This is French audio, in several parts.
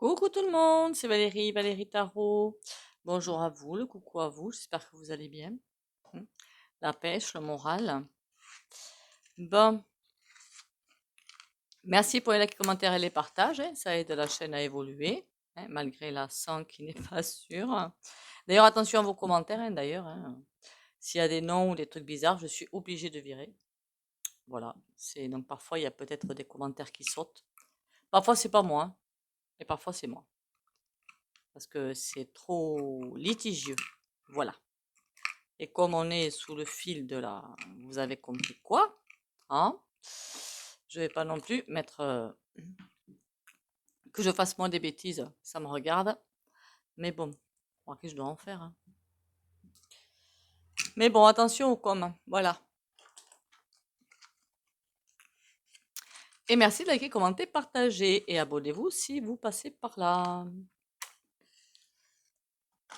Coucou tout le monde, c'est Valérie, Valérie Tarot. Bonjour à vous, le coucou à vous, j'espère que vous allez bien. Hmm. La pêche, le moral. Bon, merci pour les likes, commentaires et les partages, hein, ça aide la chaîne à évoluer, hein, malgré la sang qui n'est pas sûr. D'ailleurs, attention à vos commentaires, hein, d'ailleurs, hein. S'il y a des noms ou des trucs bizarres, je suis obligée de virer. Voilà, donc parfois il y a peut-être des commentaires qui sautent. Parfois c'est pas moi, hein, et parfois c'est moi, parce que c'est trop litigieux. Voilà. Et comme on est sous le fil de la... Vous avez compris quoi? Hein? Je vais pas non plus mettre... que je fasse moins des bêtises, ça me regarde. Mais bon, que je dois en faire, hein. Mais bon, attention aux com. Voilà. Et merci de liker, commenter, partager. Et abonnez-vous si vous passez par là. De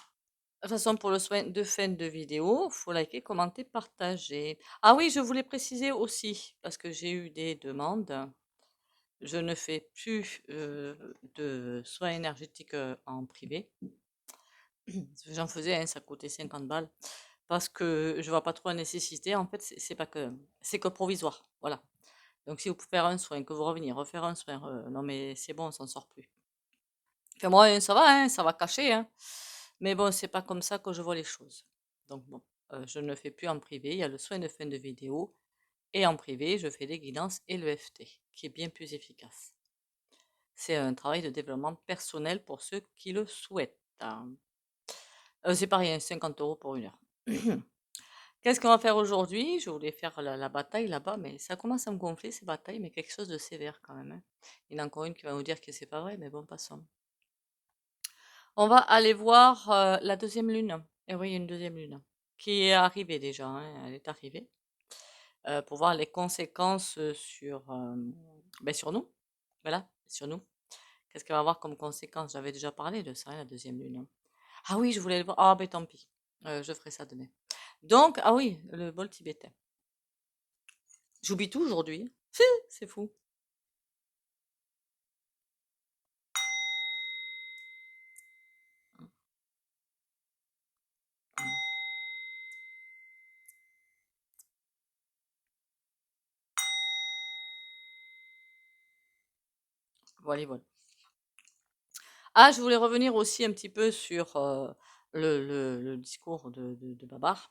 toute façon, pour le soin de fin de vidéo, faut liker, commenter, partager. Ah oui, je voulais préciser aussi, parce que j'ai eu des demandes. Je ne fais plus de soins énergétiques en privé. J'en faisais, hein, ça coûtait 50 balles. Parce que je vois pas trop la nécessité. En fait, c'est pas que c'est que provisoire. Voilà. Donc si vous pouvez faire un soin, que vous revenez, refaire un soin, non mais c'est bon, on s'en sort plus. Enfin moi, hein, ça va cacher, hein. Mais bon, c'est pas comme ça que je vois les choses. Donc bon, je ne fais plus en privé. Il y a le soin de fin de vidéo. Et en privé, je fais des guidances et l'EFT, qui est bien plus efficace. C'est un travail de développement personnel pour ceux qui le souhaitent. C'est pas rien, 50 € pour 1 heure. Qu'est-ce qu'on va faire aujourd'hui? Je voulais faire la bataille là-bas, mais ça commence à me gonfler ces batailles, mais quelque chose de sévère quand même, hein. Il y en a encore une qui va nous dire que c'est pas vrai, mais bon, passons. On va aller voir la deuxième lune. Et oui, il y a une deuxième lune qui est arrivée déjà, hein, elle est arrivée. Pour voir les conséquences sur nous. Voilà, sur nous. Qu'est-ce qu'elle va avoir comme conséquence? J'avais déjà parlé de ça, hein, la deuxième lune. Ah oui, je voulais le voir. Ah ben tant pis. Je ferai ça demain. Donc, ah oui, le bol tibétain. J'oublie tout aujourd'hui. C'est fou. Voilà, voilà. Ah, je voulais revenir aussi un petit peu sur le discours de Babar.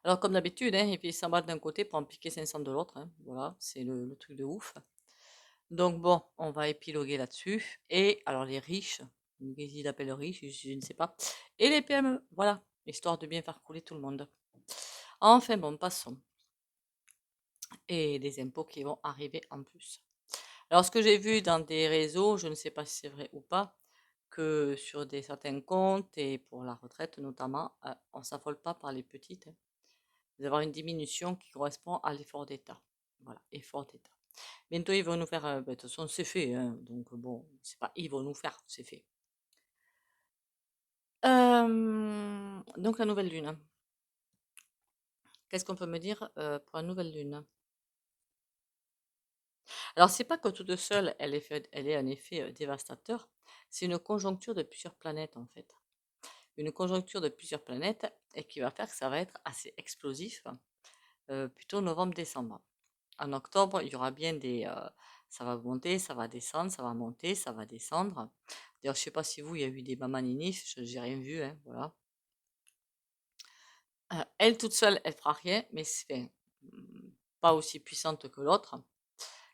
Alors, comme d'habitude, hein, il fait 100 bahts d'un côté pour en piquer 500 de l'autre, hein. Voilà, c'est le truc de ouf. Donc bon, on va épiloguer là-dessus. Et alors les riches, qu'est-ce qu'ils appellent riches, je ne sais pas. Et les PME, voilà, histoire de bien faire couler tout le monde. Enfin bon, passons. Et des impôts qui vont arriver en plus. Alors ce que j'ai vu dans des réseaux, je ne sais pas si c'est vrai ou pas, que sur certains comptes et pour la retraite notamment, on ne s'affole pas par les petites, hein. Vous allez avoir une diminution qui correspond à l'effort d'État. Voilà, effort d'État. Bientôt, ils vont nous faire. De toute façon, c'est fait, hein, donc bon, c'est pas ils vont nous faire, c'est fait. Donc, la nouvelle lune. Qu'est-ce qu'on peut me dire pour la nouvelle lune? Alors, c'est pas que toute seule, elle est un effet dévastateur. C'est une conjoncture de plusieurs planètes, en fait. Une conjoncture de plusieurs planètes et qui va faire que ça va être assez explosif, plutôt novembre-décembre. En octobre, il y aura bien ça va monter, ça va descendre, ça va monter, ça va descendre. D'ailleurs, je sais pas si vous, il y a eu des mamaninies, j'ai rien vu, hein, voilà. Elle toute seule, elle fera rien, mais c'est pas aussi puissante que l'autre.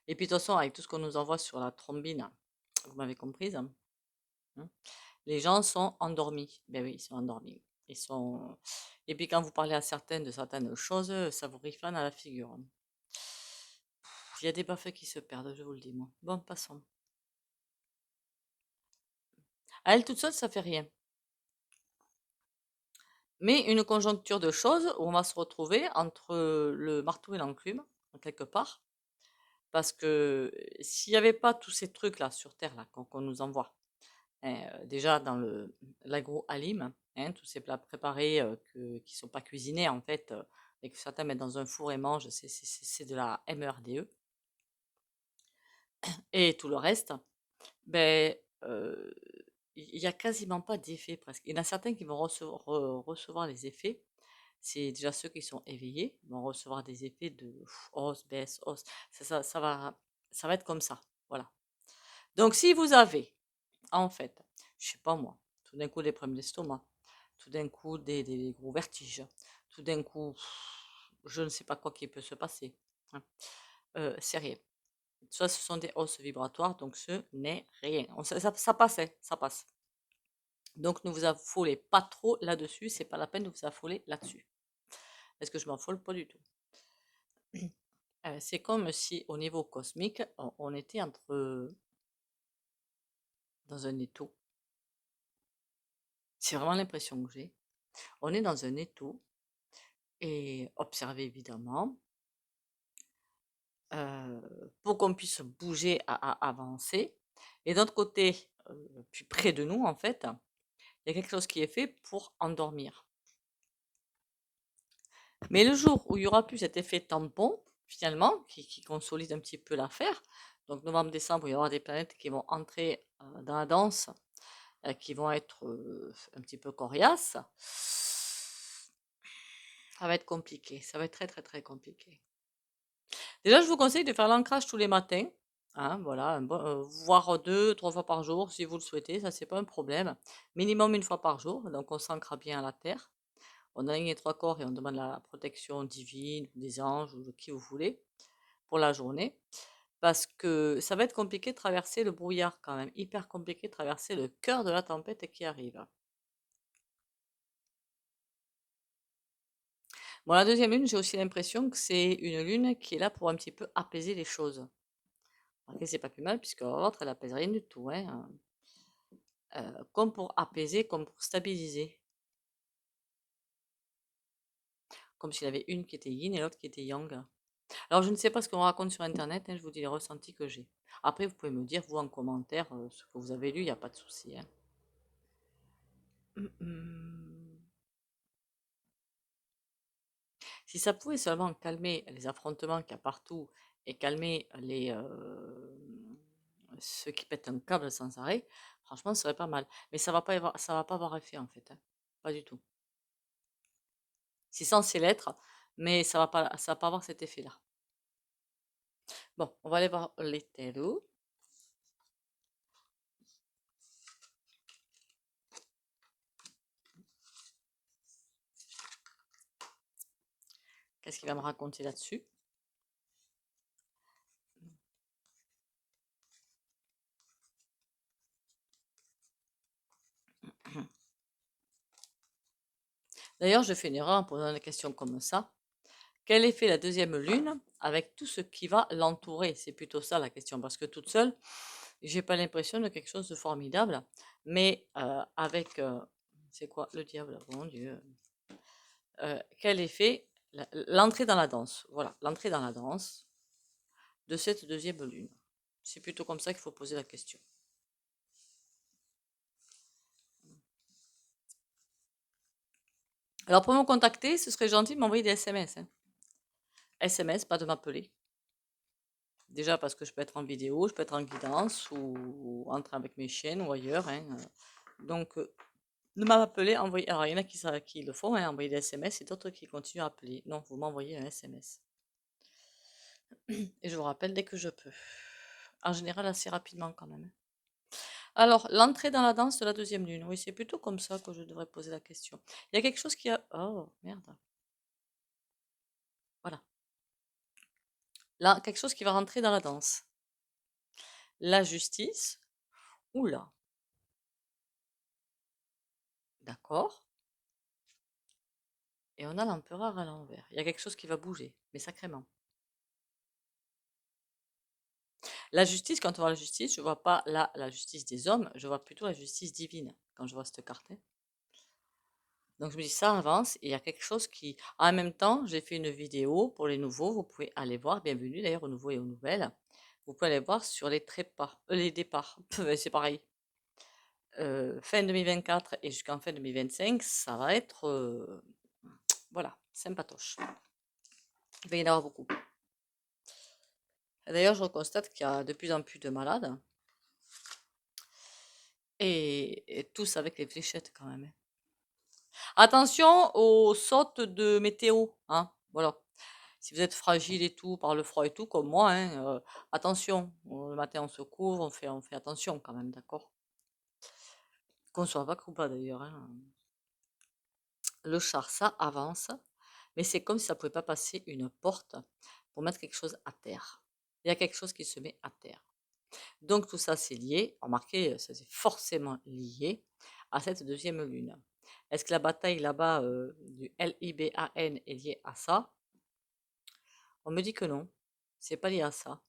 Et puis de toute façon, avec tout ce qu'on nous envoie sur la trombine, vous m'avez comprise, hein, les gens sont endormis. Ben oui, ils sont endormis. Et puis quand vous parlez à certaines de certaines choses, ça vous rifle à la figure, hein. Il y a des baffes qui se perdent, je vous le dis, moi. Bon, passons. À elle toute seule, ça fait rien. Mais une conjoncture de choses où on va se retrouver entre le marteau et l'enclume, quelque part. Parce que s'il n'y avait pas tous ces trucs-là sur Terre là, qu'on nous envoie, hein, déjà dans l'agro-alim, hein, tous ces plats préparés qui ne sont pas cuisinés en fait, et que certains mettent dans un four et mangent, c'est de la MERDE. Et tout le reste, ben, il y a quasiment pas d'effet presque. Il y en a certains qui vont recevoir les effets. C'est déjà ceux qui sont éveillés vont recevoir des effets de hausse, baisse, hausse. Ça va être comme ça. Voilà. Donc, si vous avez, en fait, je sais pas moi, tout d'un coup des problèmes d'estomac, tout d'un coup des gros vertiges, tout d'un coup, je ne sais pas quoi qui peut se passer, hein, c'est rien. Ça, ce sont des hausses vibratoires, donc ce n'est rien. Ça passe, hein, ça passe. Donc, ne vous affolez pas trop là-dessus, c'est pas la peine de vous affoler là-dessus. Est-ce que je m'affole? Pas du tout. C'est comme si, au niveau cosmique, on était dans un étau. C'est vraiment l'impression que j'ai. On est dans un étau et observez évidemment, pour qu'on puisse bouger, avancer. Et d'autre côté, plus près de nous, en fait, il y a quelque chose qui est fait pour endormir. Mais le jour où il y aura plus cet effet tampon, finalement, qui consolide un petit peu l'affaire, donc novembre-décembre, il y aura des planètes qui vont entrer dans la danse, qui vont être un petit peu coriaces. Ça va être compliqué, ça va être très très très compliqué. Déjà, je vous conseille de faire l'ancrage tous les matins, hein, voilà, voire 2, 3 fois par jour si vous le souhaitez, ça c'est pas un problème. Minimum une fois par jour, donc on s'ancre bien à la terre. On aligne les 3 corps et on demande la protection divine, des anges ou de qui vous voulez pour la journée. Parce que ça va être compliqué de traverser le brouillard quand même, hyper compliqué de traverser le cœur de la tempête qui arrive. Bon, la deuxième lune, j'ai aussi l'impression que c'est une lune qui est là pour un petit peu apaiser les choses. Après, c'est pas plus mal, puisque l'autre, elle apaise rien du tout, hein. Comme pour apaiser, comme pour stabiliser. Comme s'il y en avait une qui était yin et l'autre qui était yang. Alors, je ne sais pas ce qu'on raconte sur Internet, hein, je vous dis les ressentis que j'ai. Après, vous pouvez me dire, vous, en commentaire, ce que vous avez lu, il n'y a pas de souci, hein. Si ça pouvait seulement calmer les affrontements qu'il y a partout et calmer ceux qui pètent un câble sans arrêt, franchement, ce serait pas mal. Mais ça va pas avoir effet en fait, hein. Pas du tout. C'est censé l'être, mais ça va pas avoir cet effet-là. Bon, on va aller voir les tarots. Qu'est-ce qu'il va me raconter là-dessus? D'ailleurs, je fais une erreur en posant des questions comme ça. Quel effet la deuxième lune avec tout ce qui va l'entourer? C'est plutôt ça la question, parce que toute seule, j'ai pas l'impression de quelque chose de formidable, mais avec, c'est quoi le diable? Mon Dieu. Quel effet? L'entrée dans la danse. Voilà, l'entrée dans la danse de cette deuxième lune. C'est plutôt comme ça qu'il faut poser la question. Alors pour me contacter, ce serait gentil de m'envoyer des SMS, hein. SMS, pas de m'appeler. Déjà parce que je peux être en vidéo, je peux être en guidance ou en train avec mes chiennes ou ailleurs, hein. Donc, ne m'appeler, envoyer. Alors, il y en a qui le font, hein, envoyer des SMS et d'autres qui continuent à appeler. Non, vous m'envoyez un SMS. Et je vous rappelle dès que je peux. En général, assez rapidement quand même. Alors, l'entrée dans la danse de la deuxième lune. Oui, c'est plutôt comme ça que je devrais poser la question. Il y a quelque chose qui a. Oh, merde. Voilà. Là, quelque chose qui va rentrer dans la danse. La justice. Oula. D'accord. Et on a l'empereur à l'envers. Il y a quelque chose qui va bouger, mais sacrément. La justice, quand on voit la justice, je vois pas la justice des hommes, je vois plutôt la justice divine quand je vois cette carte, hein. Donc je me dis ça avance et il y a quelque chose qui. En même temps, j'ai fait une vidéo pour les nouveaux, vous pouvez aller voir, bienvenue d'ailleurs aux nouveaux et aux nouvelles. Vous pouvez aller voir sur les trépas, les départs, c'est pareil. Fin 2024 et jusqu'en fin 2025, ça va être, voilà, sympatoche. Il va y en avoir beaucoup. D'ailleurs, je constate qu'il y a de plus en plus de malades. Et tous avec les fléchettes quand même, hein. Attention aux sautes de météo, hein, voilà. Si vous êtes fragile et tout, par le froid et tout, comme moi, hein, attention. Le matin, on se couvre, on fait attention quand même, d'accord? Qu'on soit pas ou pas d'ailleurs, hein. Le char, ça avance, mais c'est comme si ça pouvait pas passer une porte pour mettre quelque chose à terre. Il y a quelque chose qui se met à terre. Donc tout ça, c'est lié. Remarquez, ça c'est forcément lié à cette deuxième lune. Est-ce que la bataille là-bas du LIBAN est liée à ça? On me dit que non, c'est pas lié à ça.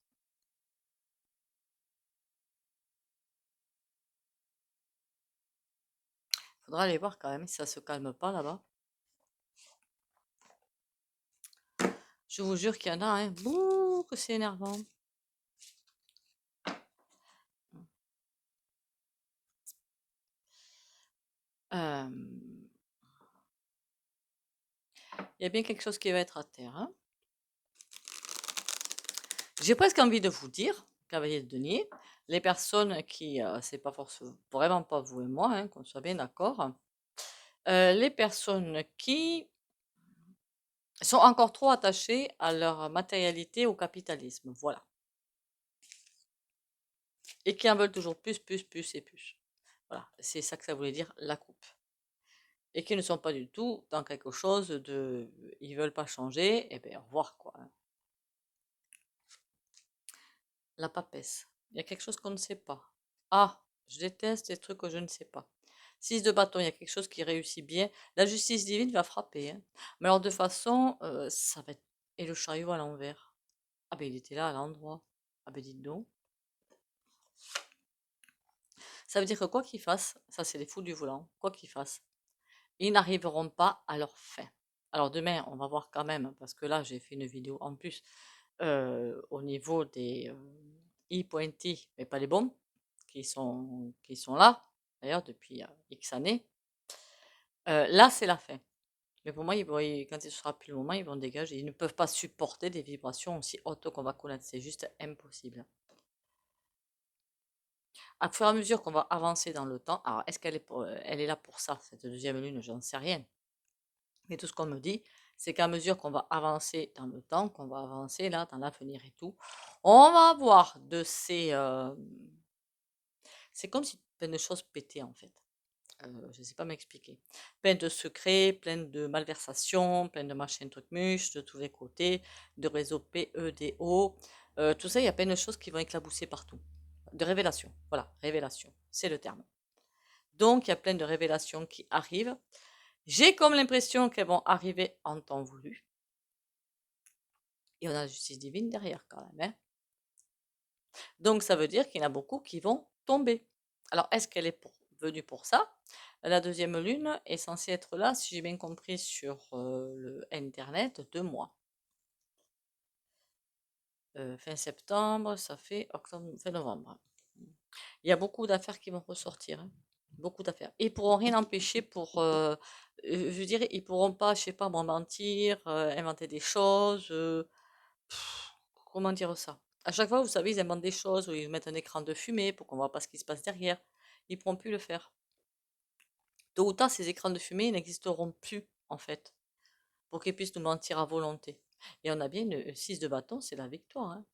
Faudra aller voir quand même si ça se calme pas là-bas. Je vous jure qu'il y en a, hein. Bouh, que c'est énervant. Euh, Il y a bien quelque chose qui va être à terre, hein. J'ai presque envie de vous dire, cavalier de denier, les personnes qui, c'est pas forcément, vraiment pas vous et moi, hein, qu'on soit bien d'accord, les personnes qui sont encore trop attachées à leur matérialité, au capitalisme, voilà. Et qui en veulent toujours plus, plus, plus et plus. Voilà, c'est ça que ça voulait dire, la coupe. Et qui ne sont pas du tout dans quelque chose de, ils veulent pas changer, et bien au revoir quoi, hein. La papesse. Il y a quelque chose qu'on ne sait pas. Ah, je déteste les trucs que je ne sais pas. 6 de bâton, il y a quelque chose qui réussit bien. La justice divine va frapper, hein. Mais alors de façon, ça va être... Et le chariot à l'envers. Ah ben il était là à l'endroit. Ah ben dites donc. Ça veut dire que quoi qu'ils fassent, ça c'est les fous du volant, quoi qu'ils fassent, ils n'arriveront pas à leur fin. Alors demain, on va voir quand même, parce que là j'ai fait une vidéo en plus au niveau des e-pointy, mais pas les bons, qui sont là, d'ailleurs depuis X années. Là, c'est la fin. Mais pour moi, quand il sera plus le moment, ils vont dégager. Ils ne peuvent pas supporter des vibrations aussi hautes qu'on va connaître. C'est juste impossible. À fur et à mesure qu'on va avancer dans le temps, alors est-ce elle est là pour ça, cette deuxième lune? J'en sais rien. Mais tout ce qu'on me dit, c'est qu'à mesure qu'on va avancer dans le temps, qu'on va avancer là, dans l'avenir et tout, on va avoir de ces... c'est comme si plein de choses pétaient en fait. Je ne sais pas m'expliquer. Plein de secrets, plein de malversations, plein de machins, trucs muches de tous les côtés, de réseaux PEDO. Tout ça, il y a plein de choses qui vont éclabousser partout. De révélations. Voilà, révélation, c'est le terme. Donc, il y a plein de révélations qui arrivent. J'ai comme l'impression qu'elles vont arriver en temps voulu. Et on a la justice divine derrière quand même, hein. Donc ça veut dire qu'il y en a beaucoup qui vont tomber. Alors est-ce qu'elle est venue pour ça? La deuxième lune est censée être là, si j'ai bien compris, sur le Internet, 2 mois. Fin septembre, ça fait octobre, fin novembre. Il y a beaucoup d'affaires qui vont ressortir, hein. Beaucoup d'affaires. Ils pourront rien empêcher pour, je dirais, ils pourront pas, je sais pas, mentir, inventer des choses. Comment dire ça? À chaque fois, vous savez, ils inventent des choses où ils mettent un écran de fumée pour qu'on ne voit pas ce qui se passe derrière. Ils ne pourront plus le faire. Tôt ou tard, ces écrans de fumée n'existeront plus, en fait, pour qu'ils puissent nous mentir à volonté. Et on a bien une 6 de bâton, c'est la victoire, hein.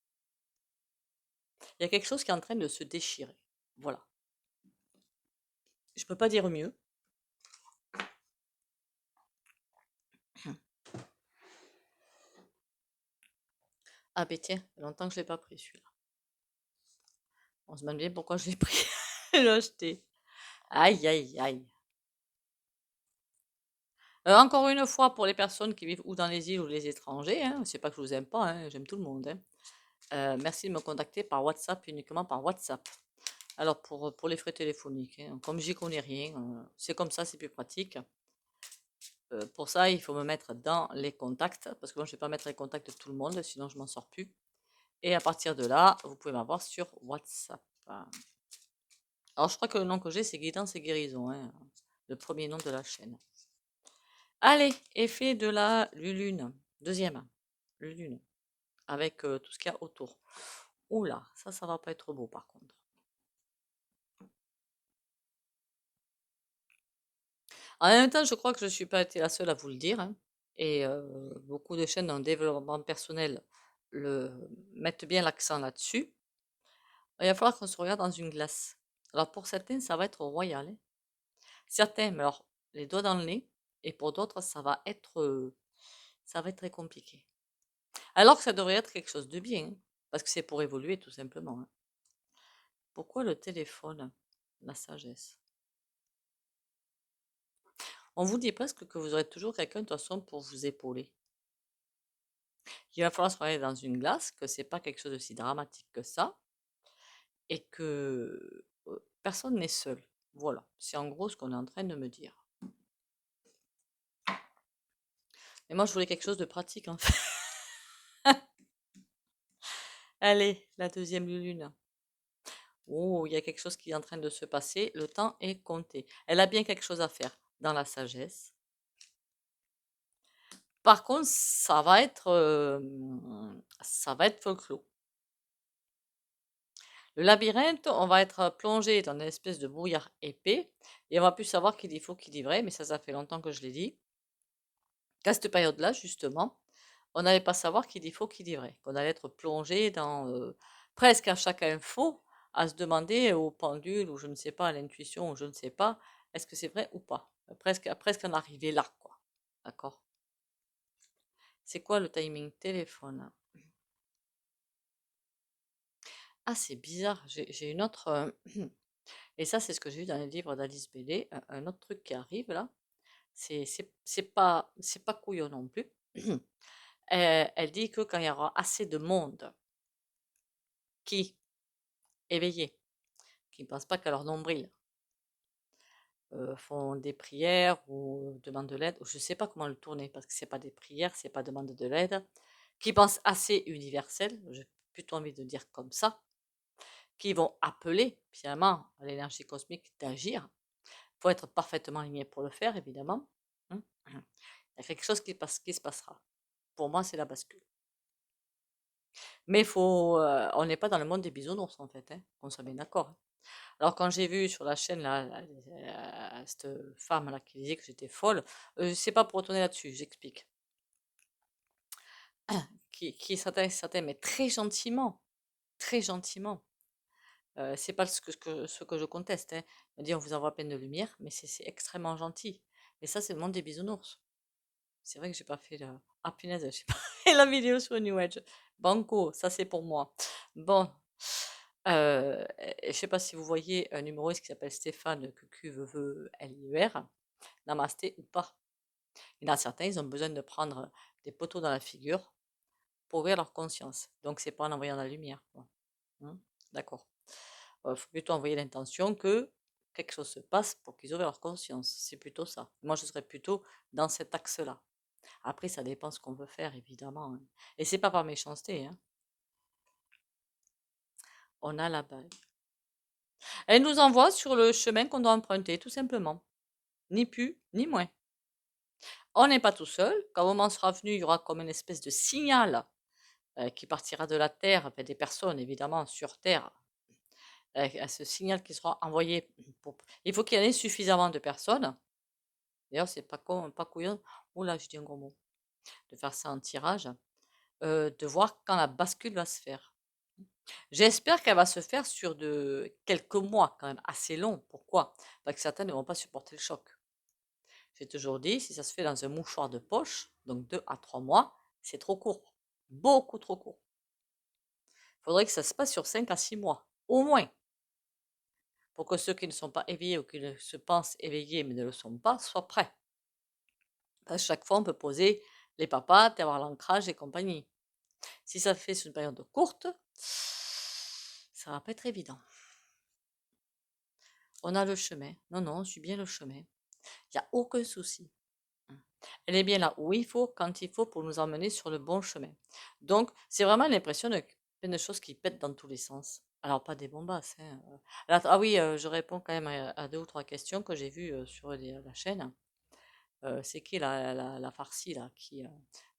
Il y a quelque chose qui est en train de se déchirer. Voilà. Je ne peux pas dire mieux. Ah ben tiens, ça fait longtemps que je ne l'ai pas pris celui-là. On se demande bien pourquoi je l'ai pris. Je l'ai acheté. Aïe, aïe, aïe. Encore une fois, pour les personnes qui vivent ou dans les îles ou les étrangers, hein, c'est pas que je vous aime pas, hein, j'aime tout le monde, hein. Merci de me contacter par WhatsApp, uniquement par WhatsApp. Alors pour les frais téléphoniques, hein, comme j'y connais rien, c'est comme ça, c'est plus pratique. Pour ça, il faut me mettre dans les contacts, parce que moi je ne vais pas mettre les contacts de tout le monde, sinon je m'en sors plus. Et à partir de là, vous pouvez m'avoir sur WhatsApp. Alors je crois que le nom que j'ai, c'est Guidance et Guérison, hein, le premier nom de la chaîne. Allez, effet de la lulune, deuxième lulune, avec tout ce qu'il y a autour. Oula, ça va pas être beau par contre. En même temps, je crois que je ne suis pas été la seule à vous le dire, hein, et beaucoup de chaînes en développement personnel le mettent bien l'accent là-dessus. Il va falloir qu'on se regarde dans une glace. Alors pour certains, ça va être royal, hein. Certains, mais alors les doigts dans le nez, et pour d'autres, ça va être très compliqué. Alors que ça devrait être quelque chose de bien, hein, parce que c'est pour évoluer tout simplement, hein. Pourquoi le téléphone? La sagesse. On vous dit presque que vous aurez toujours quelqu'un de toute façon pour vous épauler. Il va falloir se regarder dans une glace, que c'est pas quelque chose de si dramatique que ça, et que personne n'est seul. Voilà, c'est en gros ce qu'on est en train de me dire. Mais moi, je voulais quelque chose de pratique, en fait. Allez, la deuxième lune. Oh, il y a quelque chose qui est en train de se passer. Le temps est compté. Elle a bien quelque chose à faire dans la sagesse. Par contre, ça va être folklore. Le labyrinthe, on va être plongé dans une espèce de brouillard épais et on va plus savoir qui dit faux, qui dit vrai, mais ça fait longtemps que je l'ai dit. Qu'à cette période-là, justement, on n'allait pas savoir qui dit faux, qui dit vrai. Qu'on allait être plongé dans presque à chaque info, à se demander au pendule ou je ne sais pas, à l'intuition ou je ne sais pas, est-ce que c'est vrai ou pas. Presque en arriver là, quoi. D'accord? C'est quoi le timing téléphone? Ah, c'est bizarre. J'ai une autre. Et ça, c'est ce que j'ai vu dans les livres d'Alice Bailey. Un autre truc qui arrive là. C'est pas couillon non plus. Elle dit que quand il y aura assez de monde qui, éveillé, qui ne pense pas qu'à leur nombril, font des prières ou demandent de l'aide, ou je ne sais pas comment le tourner, parce que c'est pas des prières, c'est pas demande de l'aide, qui pensent assez universel, j'ai plutôt envie de dire comme ça, qui vont appeler finalement à l'énergie cosmique d'agir. Il faut être parfaitement aligné pour le faire, évidemment. Hein. Il y a quelque chose qui se passera. Pour moi, c'est la bascule. Mais on n'est pas dans le monde des bisounours, en fait, hein, qu'on soit bien d'accord, hein. Alors, quand j'ai vu sur la chaîne, là, cette femme là, qui disait que j'étais folle, c'est pas pour retourner là-dessus, j'explique. Qui s'attelle, mais très gentiment, très gentiment. C'est pas ce que je conteste, hein. On dit on vous envoie plein de lumière, mais c'est extrêmement gentil. Et ça, c'est le monde des bisounours. C'est vrai que j'ai pas fait la... Ah punaise, j'ai pas fait la vidéo sur New Age. Banco, ça c'est pour moi. Bon, je sais pas si vous voyez un humoriste qui s'appelle Stéphane QQVELIER, Namasté ou pas. Il y en a certains, ils ont besoin de prendre des poteaux dans la figure pour ouvrir leur conscience. Donc c'est pas en envoyant la lumière, quoi. Hein. D'accord. Il faut plutôt envoyer l'intention que quelque chose se passe pour qu'ils ouvrent leur conscience. C'est plutôt ça. Moi, je serais plutôt dans cet axe-là. Après, ça dépend ce qu'on veut faire, évidemment, hein. Et c'est pas par méchanceté, hein. On a la bague. Elle nous envoie sur le chemin qu'on doit emprunter, tout simplement. Ni plus, ni moins. On n'est pas tout seul. Quand le moment sera venu, il y aura comme une espèce de signal qui partira de la Terre, enfin, des personnes, évidemment, sur Terre. À ce signal qui sera envoyé. Il faut qu'il y en ait suffisamment de personnes. D'ailleurs, c'est pas con, pas couillon. Oula, je dis un gros mot. De faire ça en tirage. De voir quand la bascule va se faire. J'espère qu'elle va se faire sur quelques mois quand même, assez long. Pourquoi? Parce que certains ne vont pas supporter le choc. J'ai toujours dit, si ça se fait dans un mouchoir de poche, donc 2 à 3 mois, c'est trop court. Beaucoup trop court. Il faudrait que ça se passe sur 5 à 6 mois, au moins, pour que ceux qui ne sont pas éveillés ou qui ne se pensent éveillés mais ne le sont pas soient prêts. À chaque fois, on peut poser les papates, avoir l'ancrage et compagnie. Si ça fait sur une période courte, ça va pas être évident. On a le chemin. Non, non, on suit bien le chemin. Il n'y a aucun souci. Elle est bien là où il faut, quand il faut, pour nous emmener sur le bon chemin. Donc, c'est vraiment l'impression de plein de choses qui pètent dans tous les sens. Alors, pas des bombasses, hein. Ah oui, je réponds quand même à 2 ou 3 questions que j'ai vues sur la chaîne. C'est qui la farcie, là,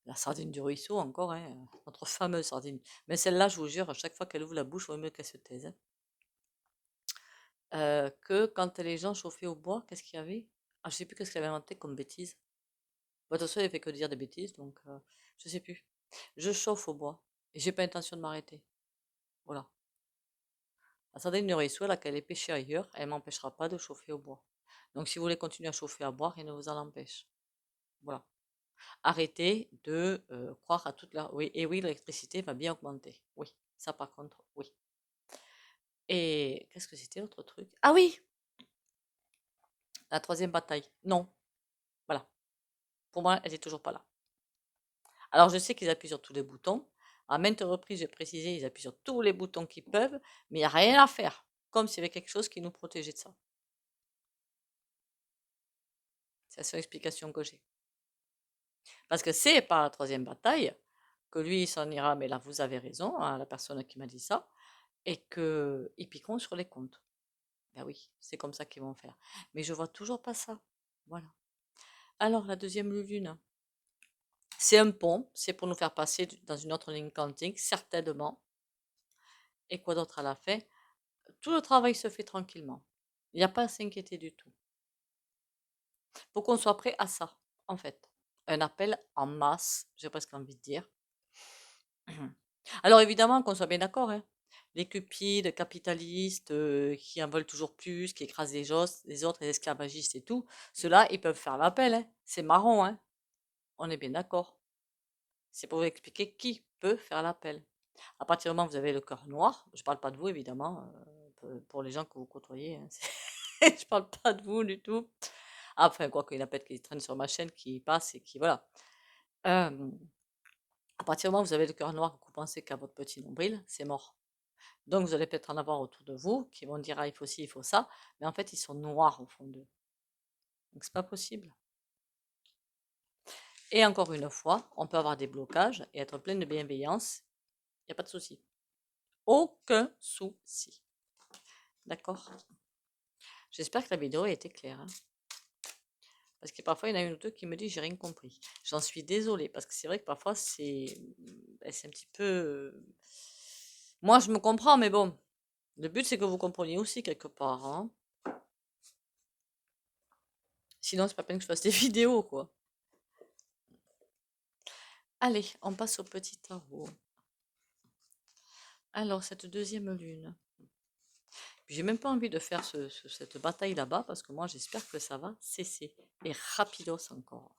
la sardine du ruisseau, encore, hein, notre fameuse sardine. Mais celle-là, je vous jure, à chaque fois qu'elle ouvre la bouche, il vaut mieux qu'elle se taise, hein. Que quand les gens chauffaient au bois, qu'est-ce qu'il y avait? Ah, je sais plus qu'est-ce qu'elle avait inventé comme bêtise. Bah, de toute façon, elle fait que dire des bêtises, donc je sais plus. Je chauffe au bois et j'ai pas intention de m'arrêter. Voilà. La sardine de Ruisseau, là, qu'elle est pêchée ailleurs, elle m'empêchera pas de chauffer au bois. Donc, si vous voulez continuer à chauffer à bois, rien ne vous en empêche. Voilà. Arrêtez de croire à toute la... Oui, et oui, l'électricité va bien augmenter. Oui, ça par contre, oui. Et qu'est-ce que c'était l'autre truc? Ah oui, la troisième bataille. Non, voilà. Pour moi, elle est toujours pas là. Alors, je sais qu'ils appuient sur tous les boutons. À maintes reprises, j'ai précisé, ils appuient sur tous les boutons qu'ils peuvent, mais il n'y a rien à faire. Comme s'il y avait quelque chose qui nous protégeait de ça. C'est la seule explication que j'ai. Parce que c'est par la troisième bataille que lui, il s'en ira, mais là, vous avez raison, hein, la personne qui m'a dit ça, et qu'ils piqueront sur les comptes. Ben oui, c'est comme ça qu'ils vont faire. Mais je vois toujours pas ça. Voilà. Alors, la deuxième lune, c'est un pont, c'est pour nous faire passer dans une autre ligne quantique, certainement. Et quoi d'autre à la fin? Tout le travail se fait tranquillement. Il n'y a pas à s'inquiéter du tout. Faut qu'on soit prêt à ça, en fait. Un appel en masse, j'ai presque envie de dire. Alors évidemment, qu'on soit bien d'accord, hein. Les cupides, capitalistes, qui en veulent toujours plus, qui écrasent les autres, les esclavagistes et tout, ceux-là, ils peuvent faire l'appel, hein. C'est marrant, hein. On est bien d'accord. C'est pour vous expliquer qui peut faire l'appel. À partir du moment où vous avez le cœur noir, je ne parle pas de vous évidemment, pour les gens que vous côtoyez, hein, je parle pas de vous du tout. Enfin, quoi qu'il y en a peut-être qui traînent sur ma chaîne, qui passent et qui, voilà. Euh, à partir du moment où vous avez le cœur noir, que vous pensez qu'à votre petit nombril, c'est mort. Donc vous allez peut-être en avoir autour de vous qui vont dire ah il faut ci, il faut ça, mais en fait ils sont noirs au fond d'eux. Donc c'est pas possible. Et encore une fois, on peut avoir des blocages et être plein de bienveillance, il n'y a pas de souci. Aucun souci. D'accord? J'espère que la vidéo a été claire, hein. Parce que parfois, il y en a une ou deux qui me disent j'ai rien compris. J'en suis désolée, parce que c'est vrai que parfois, c'est un petit peu. Moi, je me comprends, mais bon. Le but, c'est que vous compreniez aussi quelque part, hein. Sinon, c'est pas peine que je fasse des vidéos, quoi. Allez, on passe au petit tarot. Alors, cette deuxième lune. J'ai même pas envie de faire cette bataille là-bas, parce que moi, j'espère que ça va cesser. Et rapidos encore.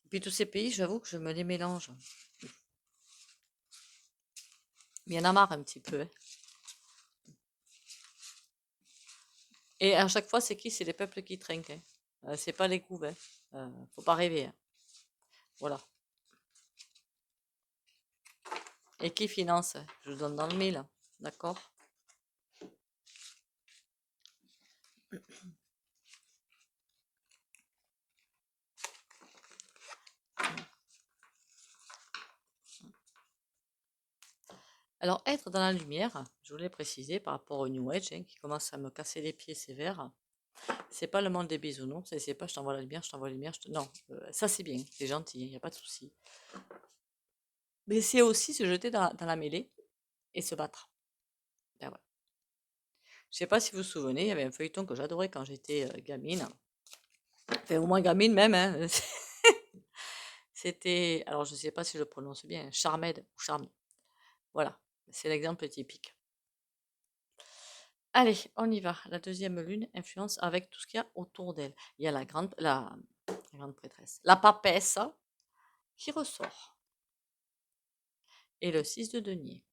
Puis tous ces pays, j'avoue que je me les mélange. Mais il y en a marre un petit peu, hein. Et à chaque fois, c'est qui? C'est les peuples qui trinquent, hein. C'est pas les coups, hein. Faut pas rêver, hein. Voilà. Et qui finance? Je vous donne dans le mille, d'accord? Alors, être dans la lumière, je voulais préciser par rapport au New Age, hein, qui commence à me casser les pieds sévères. C'est pas le monde des bisounours, c'est pas je t'envoie la lumière, je t'envoie la lumière. Non, ça c'est bien, c'est gentil, il n'y a pas de souci. Mais c'est aussi se jeter dans la mêlée et se battre. Ben ouais. Je sais pas si vous vous souvenez, il y avait un feuilleton que j'adorais quand j'étais gamine. Enfin, au moins gamine même, hein. C'était, alors je sais pas si je le prononce bien, Charmed ou Charmed. Voilà, c'est l'exemple typique. Allez, on y va. La deuxième lune influence avec tout ce qu'il y a autour d'elle. Il y a la grande prêtresse, la papesse qui ressort. Et le 6 de denier.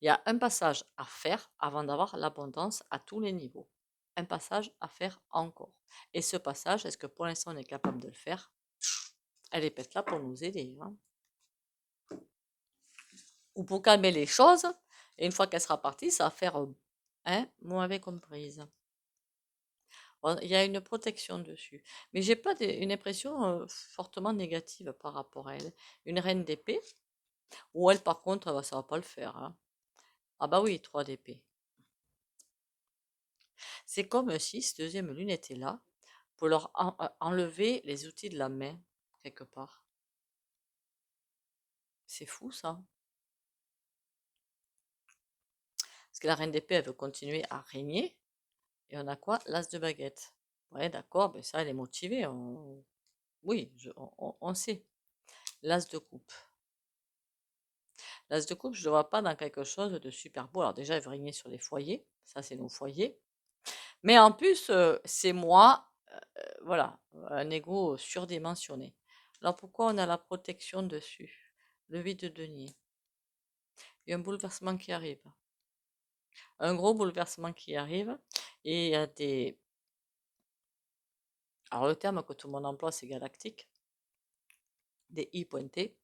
Il y a un passage à faire avant d'avoir l'abondance à tous les niveaux. Un passage à faire encore. Et ce passage, est-ce que pour l'instant on est capable de le faire? Elle est peut-être là pour nous aider, hein. Ou pour calmer les choses. Et une fois qu'elle sera partie, ça va faire, hein, vous m'avez comprise. Bon, il y a une protection dessus. Mais j'ai pas une impression fortement négative par rapport à elle. Une reine d'épée, ou elle par contre, ça va pas le faire, hein. Ah bah oui, 3 d'épée. C'est comme si cette deuxième lune était là pour leur enlever les outils de la main, quelque part. C'est fou ça. que la reine d'épée, elle veut continuer à régner. Et on a quoi? L'as de baguette. Ouais, d'accord, ben ça, elle est motivée. Oui, on sait. L'as de coupe. L'as de coupe, je ne le vois pas dans quelque chose de super beau. Alors déjà, elle veut régner sur les foyers. Ça, c'est nos foyers. Mais en plus, c'est moi, voilà, un ego surdimensionné. Alors pourquoi on a la protection dessus? Le vide de denier. Il y a un bouleversement qui arrive. Un gros bouleversement qui arrive. Et il y a des... Alors le terme que tout le monde emploie, c'est galactique. Des i pointés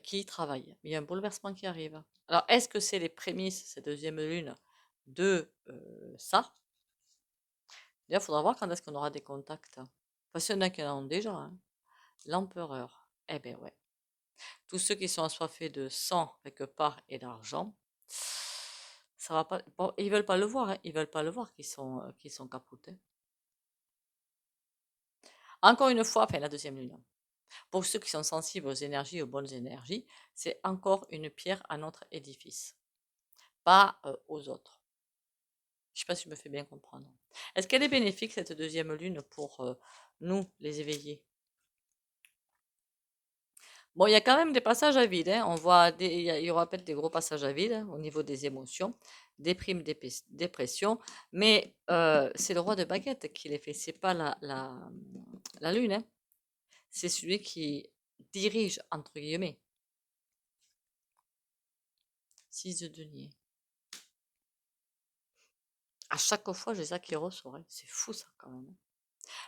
qui y travaillent. Il y a un bouleversement qui arrive. Alors est-ce que c'est les prémices, cette deuxième lune, de ça? D'ailleurs, il faudra voir quand est-ce qu'on aura des contacts. Enfin, s'il y en a qui en ont déjà, hein. L'empereur. Eh ben ouais. Tous ceux qui sont assoiffés de sang quelque part et d'argent, ça va pas. Bon, ils veulent pas le voir, hein. Ils veulent pas le voir qu'ils sont capotés. Encore une fois, enfin la deuxième lune. Pour ceux qui sont sensibles aux énergies, aux bonnes énergies, c'est encore une pierre à notre édifice, pas aux autres. Je sais pas si je me fais bien comprendre. Est-ce qu'elle est bénéfique cette deuxième lune pour nous, les éveillés? Bon, il y a quand même des passages à vide, hein. On voit il y aura peut-être des gros passages à vide, hein, au niveau des émotions, déprime, dépression, mais c'est le roi de baguette qui les fait, c'est pas la lune, hein. C'est celui qui dirige, entre guillemets. 6 de denier. À chaque fois, j'ai ça qui ressort, hein. C'est fou ça quand même, hein.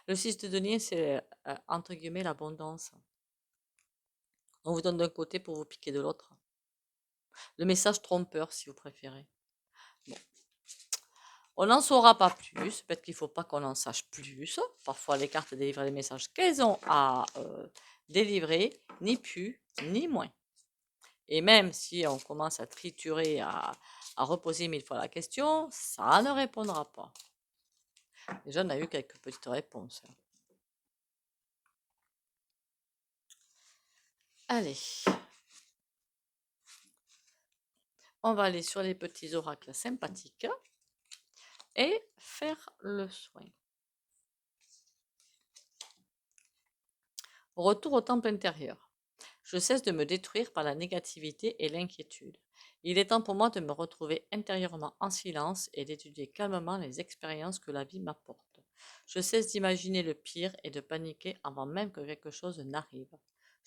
Le 6 de denier, c'est entre guillemets l'abondance. On vous donne d'un côté pour vous piquer de l'autre. Le message trompeur, si vous préférez. Bon. On n'en saura pas plus. Peut-être qu'il ne faut pas qu'on en sache plus. Parfois, les cartes délivrent les messages qu'elles ont à délivrer, ni plus, ni moins. Et même si on commence à triturer, à reposer 1000 fois la question, ça ne répondra pas. Déjà, on a eu quelques petites réponses. Allez. On va aller sur les petits oracles sympathiques et faire le soin. Retour au temple intérieur. Je cesse de me détruire par la négativité et l'inquiétude. Il est temps pour moi de me retrouver intérieurement en silence et d'étudier calmement les expériences que la vie m'apporte. Je cesse d'imaginer le pire et de paniquer avant même que quelque chose n'arrive.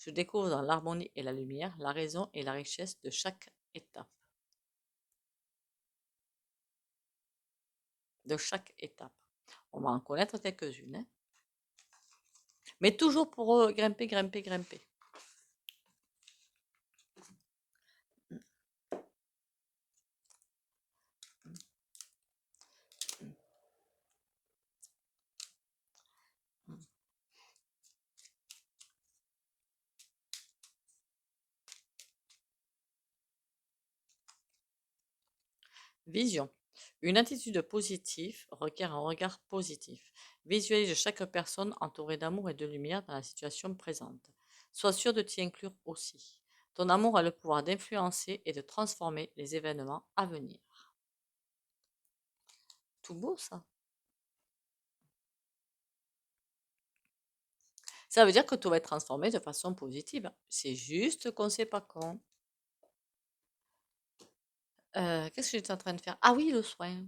Je découvre dans l'harmonie et la lumière la raison et la richesse de chaque étape. On va en connaître quelques-unes, hein. Mais toujours pour grimper, grimper, grimper. Vision. Une attitude positive requiert un regard positif. Visualise chaque personne entourée d'amour et de lumière dans la situation présente. Sois sûr de t'y inclure aussi. Ton amour a le pouvoir d'influencer et de transformer les événements à venir. Tout beau ça. Ça veut dire que tout va être transformé de façon positive. C'est juste qu'on ne sait pas quand. Qu'est-ce que j'étais en train de faire? Ah oui, le soin.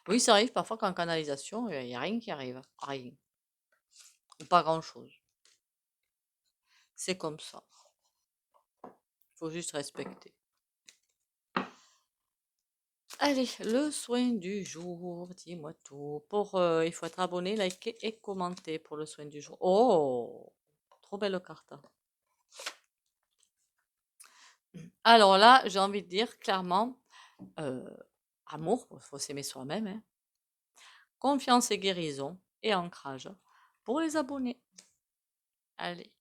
Oui, ça arrive parfois qu'en canalisation, il n'y a rien qui arrive. Rien. Ou pas grand-chose. C'est comme ça. Il faut juste respecter. Allez, le soin du jour, dis-moi tout. Il faut être abonné, liker et commenter pour le soin du jour. Oh, trop belle carte. Alors là, j'ai envie de dire clairement, euh, amour, il faut s'aimer soi-même, hein. Confiance et guérison et ancrage pour les abonnés. Allez.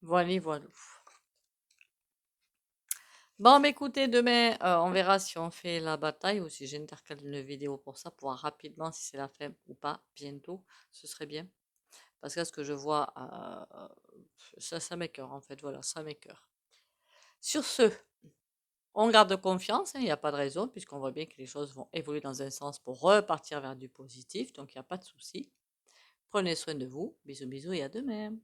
Voilà, voilà. Bon, mais écoutez, demain, on verra si on fait la bataille ou si j'intercale une vidéo pour ça, pour voir rapidement si c'est la fin ou pas, bientôt. Ce serait bien. Parce que ce que je vois, ça m'écoeure en fait. Voilà, ça m'écoeure. Sur ce, on garde confiance, hein, il n'y a pas de raison, puisqu'on voit bien que les choses vont évoluer dans un sens pour repartir vers du positif. Donc, il n'y a pas de souci. Prenez soin de vous. Bisous, bisous et à demain.